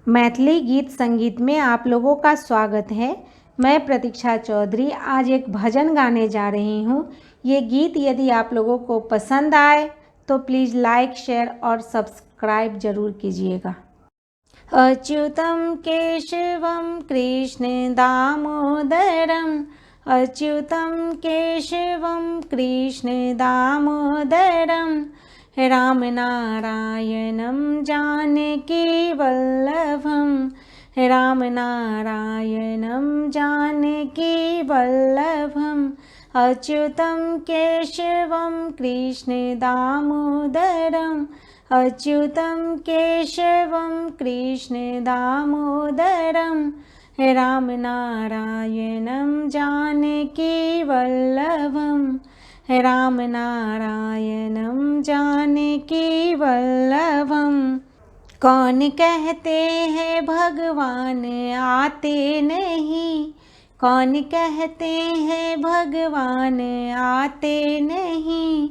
मैथिली गीत संगीत में आप लोगों का स्वागत है। मैं प्रतीक्षा चौधरी आज एक भजन गाने जा रही हूँ। ये गीत यदि आप लोगों को पसंद आए तो प्लीज़ लाइक, शेयर और सब्सक्राइब ज़रूर कीजिएगा। अच्युतं केशवं कृष्ण दामोदरम्, अच्युतं केशवं कृष्ण दामोदरम्, रामनारायणं जानकीवल्लभं, रामनारायणं जानकीवल्लभम्, अच्युतं केशवं कृष्ण दामोदरम्, अच्युतं केशवं कृष्ण दामोदरम्, रामनारायणं जानकीवल्लभम्, रामनारायणं जानकीवल्लभम्। कौन कहते हैं भगवान आते नहीं, कौन कहते हैं भगवान आते नहीं,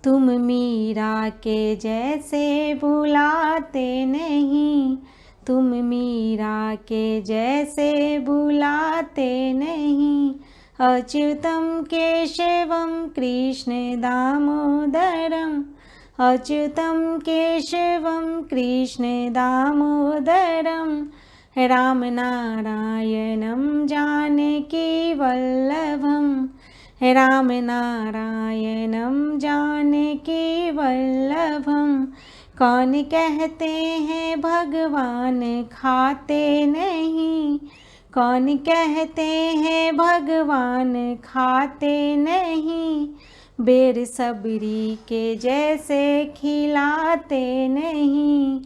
तुम मीरा के जैसे बुलाते नहीं, तुम मीरा के जैसे बुलाते नहीं, अच्युतं केशवं कृष्ण दामोदरम्, अच्युतं केशवं कृष्ण दामोदरम्, रामनारायणं जानकीवल्लभम्, रामनारायणं जानकीवल्लभम्। कौन कहते हैं भगवान खाते नहीं, कौन कहते हैं भगवान खाते नहीं, बेर सबरी के जैसे खिलाते नहीं,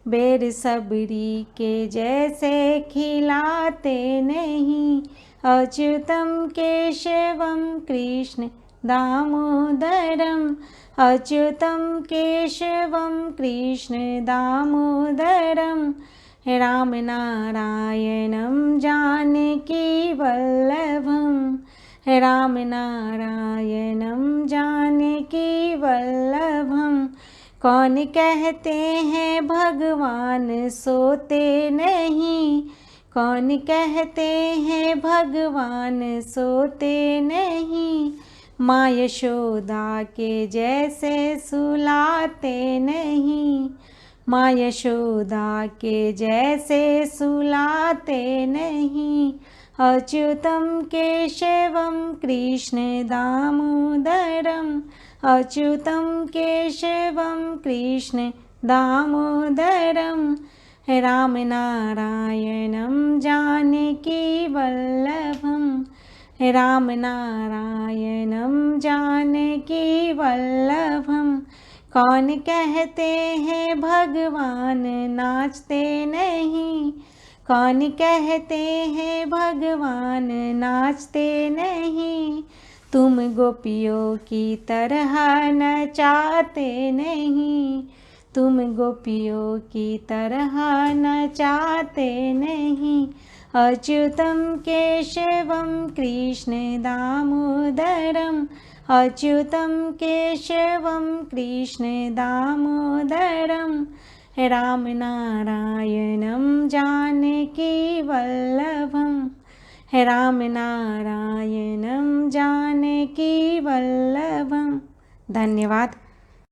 बेर सबरी के जैसे खिलाते नहीं, अच्युतं केशवं कृष्ण दामोदरम्, अच्युतं केशवं कृष्ण दामोदरम्, रामनारायणं जानकीवल्लभम्, रामनारायणं जानकीवल्लभम्। कौन कहते हैं भगवान सोते नहीं, कौन कहते हैं भगवान सोते नहीं, माँ यशोदा के जैसे सुलाते नहीं, माँ यशोदा के जैसे सुलाते नहीं, अच्युतं केशवं कृष्ण दामोदरम्, अच्युतं केशवं कृष्ण दामोदरम्, रामनारायणं जानकीवल्लभम्, रामनारायणं जानकीवल्लभम्। कौन कहते हैं भगवान नाचते नहीं, कौन कहते हैं भगवान नाचते नहीं, तुम गोपियों की तरह नचाते नहीं, तुम गोपियों की तरह नचाते नहीं, अच्युतं केशवं कृष्ण दामोदरम्, अच्युतं केशवं कृष्ण दामोदरम्, रामनारायणं जानकीवल्लभम्, रामनारायणं जानकीवल्लभम्। धन्यवाद।